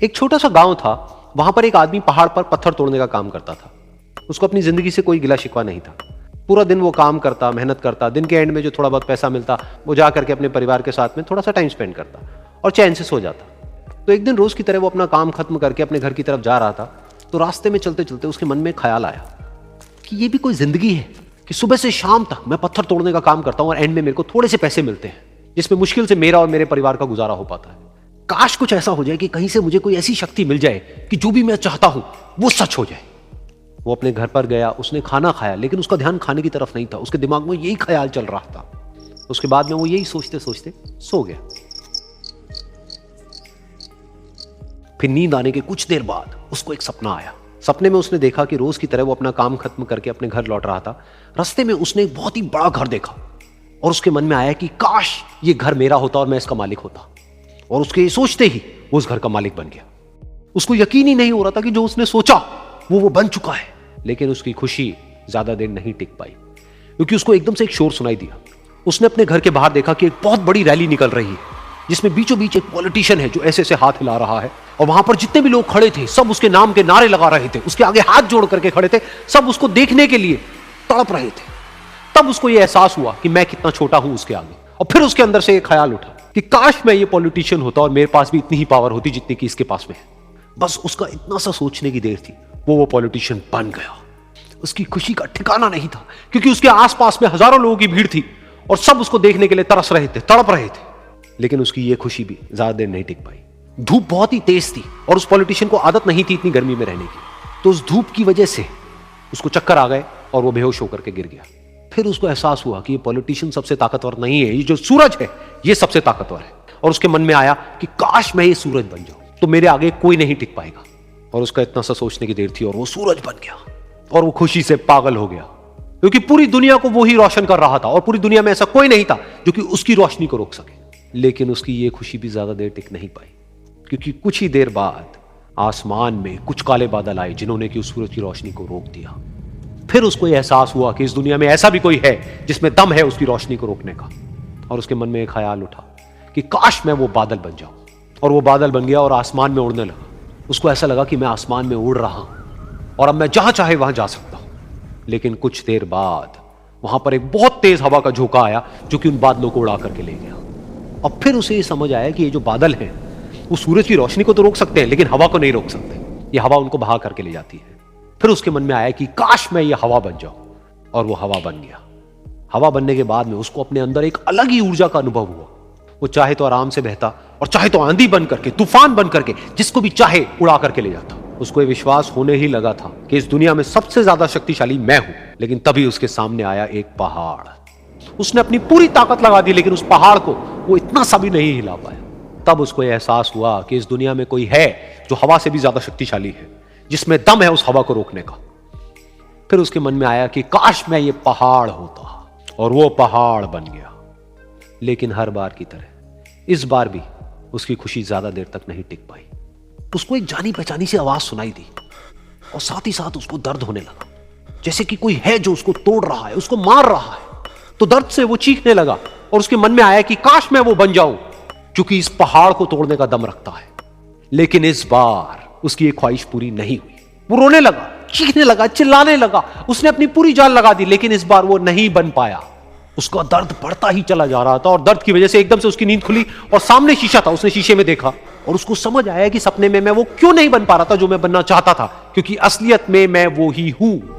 एक छोटा सा गांव था। वहां पर एक आदमी पहाड़ पर पत्थर तोड़ने का काम करता था। उसको अपनी जिंदगी से कोई गिला शिकवा नहीं था। पूरा दिन वो काम करता, मेहनत करता, दिन के एंड में जो थोड़ा बहुत पैसा मिलता वो जा करके अपने परिवार के साथ में थोड़ा सा टाइम स्पेंड करता और चैन से सो जाता। तो एक दिन रोज की तरह वो अपना काम खत्म करके अपने घर की तरफ जा रहा था। तो रास्ते में चलते चलते उसके मन में ख्याल आया कि ये भी कोई जिंदगी है कि सुबह से शाम तक मैं पत्थर तोड़ने का काम करता हूं और एंड में मेरे को थोड़े से पैसे मिलते हैं जिसमें मुश्किल से मेरा और मेरे परिवार का गुजारा हो पाता है। काश कुछ ऐसा हो जाए कि कहीं से मुझे कोई ऐसी शक्ति मिल जाए कि जो भी मैं चाहता हूं वो सच हो जाए। वो अपने घर पर गया, उसने खाना खाया, लेकिन उसका ध्यान खाने की तरफ नहीं था। उसके दिमाग में यही ख्याल चल रहा था। उसके बाद में वो यही सोचते सोचते सो गया। फिर नींद आने के कुछ देर बाद उसको एक सपना आया। सपने में उसने देखा कि रोज की तरह वो अपना काम खत्म करके अपने घर लौट रहा था। रास्ते में उसने एक बहुत ही बड़ा घर देखा और उसके मन में आया कि काश ये घर मेरा होता और मैं इसका मालिक होता। और उसके ये सोचते ही वो उस घर का मालिक बन गया। उसको यकीन ही नहीं हो रहा था कि जो उसने सोचा वो बन चुका है। लेकिन उसकी खुशी ज्यादा देर नहीं टिक पाई, क्योंकि उसको एकदम से एक शोर सुनाई दिया। उसने अपने घर के बाहर देखा कि एक बहुत बड़ी रैली निकल रही है जिसमें बीचों बीच एक पॉलिटिशियन है जो ऐसे ऐसे हाथ हिला रहा है। और वहां पर जितने भी लोग खड़े थे सब उसके नाम के नारे लगा रहे थे, उसके आगे हाथ जोड़ करके खड़े थे, सब उसको देखने के लिए तड़प रहे थे। तब उसको यह एहसास हुआ कि मैं कितना छोटा हूं उसके आगे। और फिर उसके अंदर से एक ख्याल उठा कि काश मैं ये पॉलिटिशियन होता और मेरे पास भी इतनी ही पावर होती जितनी कि इसके पास में है। बस उसका इतना सा सोचने की देर थी, वो पॉलिटिशियन बन गया। उसकी खुशी का ठिकाना नहीं था, क्योंकि उसके आसपास में हजारों लोगों की भीड़ थी और सब उसको देखने के लिए तरस रहे थे, तड़प रहे थे। लेकिन उसकी ये खुशी भी ज्यादा देर नहीं टिक पाई। धूप बहुत ही तेज थी और उस पॉलिटिशियन को आदत नहीं थी इतनी गर्मी में रहने की। तो उस धूप की वजह से उसको चक्कर आ गए और वो बेहोश होकर के गिर गया। फिर उसको एहसास हुआ कि ये पॉलिटिशियन सबसे ताकतवर नहीं है, ये जो सूरज है ये सबसे ताकतवर है। और उसके मन में आया कि काश मैं ये सूरज बन जाऊं तो मेरे आगे कोई नहीं टिक पाएगा। और उसका इतना सा सोचने की देर थी और वो सूरज बन गया। और वो खुशी से पागल हो गया, क्योंकि पूरी दुनिया को वो ही रोशन कर रहा था और पूरी दुनिया में ऐसा कोई नहीं था जो कि उसकी रोशनी को रोक सके। लेकिन उसकी ये खुशी भी ज्यादा देर टिक नहीं पाई, क्योंकि कुछ ही देर बाद आसमान में कुछ काले बादल आए जिन्होंने कि उस सूरज की रोशनी को रोक दिया। फिर उसको यह एहसास हुआ कि इस दुनिया में ऐसा भी कोई है जिसमें दम है उसकी रोशनी को रोकने का। और उसके मन में एक ख्याल उठा कि काश मैं वो बादल बन जाऊं। और वो बादल बन गया और आसमान में उड़ने लगा। उसको ऐसा लगा कि मैं आसमान में उड़ रहा हूं और अब मैं जहां चाहे वहां जा सकता हूं। लेकिन कुछ देर बाद वहां पर एक बहुत तेज हवा का झोंका आया जो कि उन बादलों को उड़ा करके ले गया। और फिर उसे ये समझ आया कि ये जो बादल हैं वो सूरज की रोशनी को तो रोक सकते हैं लेकिन हवा को नहीं रोक सकते। ये हवा उनको बहा करके ले जाती है। फिर उसके मन में आया कि काश मैं ये हवा बन जाऊं। और वो हवा बन गया। हवा बनने के बाद में उसको अपने अंदर एक अलग ही ऊर्जा का अनुभव हुआ। वो चाहे तो आराम से बहता और चाहे तो आंधी बन करके, तूफान बन करके, जिसको भी चाहे उड़ा करके ले जाता। उसको ये विश्वास होने ही लगा था कि इस दुनिया में सबसे ज्यादा शक्तिशाली मैं हूं। लेकिन तभी उसके सामने आया एक पहाड़। उसने अपनी पूरी ताकत लगा दी लेकिन उस पहाड़ को वो इतना सा भी नहीं हिला पाया। तब उसको यह एहसास हुआ कि इस दुनिया में कोई है जो हवा से भी ज्यादा शक्तिशाली है, जिसमें दम है उस हवा को रोकने का। फिर उसके मन में आया कि काश मैं ये पहाड़ होता। और वो पहाड़ बन गया। लेकिन हर बार की तरह इस बार भी उसकी खुशी ज्यादा देर तक नहीं टिक पाई। उसको एक जानी पहचानी सी आवाज सुनाई दी और साथ ही साथ उसको दर्द होने लगा, जैसे कि कोई है जो उसको तोड़ रहा है, उसको मार रहा है। तो दर्द से वो चीखने लगा और उसके मन में आया कि काश मैं वो बन जाऊं क्योंकि इस पहाड़ को तोड़ने का दम रखता है। लेकिन इस बार उसकी एक ख्वाहिश पूरी नहीं हुई। वो रोने लगा, चीखने लगा, चिल्लाने लगा। उसने अपनी पूरी जान लगा दी लेकिन इस बार वो नहीं बन पाया। उसका दर्द बढ़ता ही चला जा रहा था और दर्द की वजह से एकदम से उसकी नींद खुली और सामने शीशा था। उसने शीशे में देखा और उसको समझ आया कि सपने में मैं वो क्यों नहीं बन पा रहा था जो मैं बनना चाहता था, क्योंकि असलियत में मैं वो ही हूं।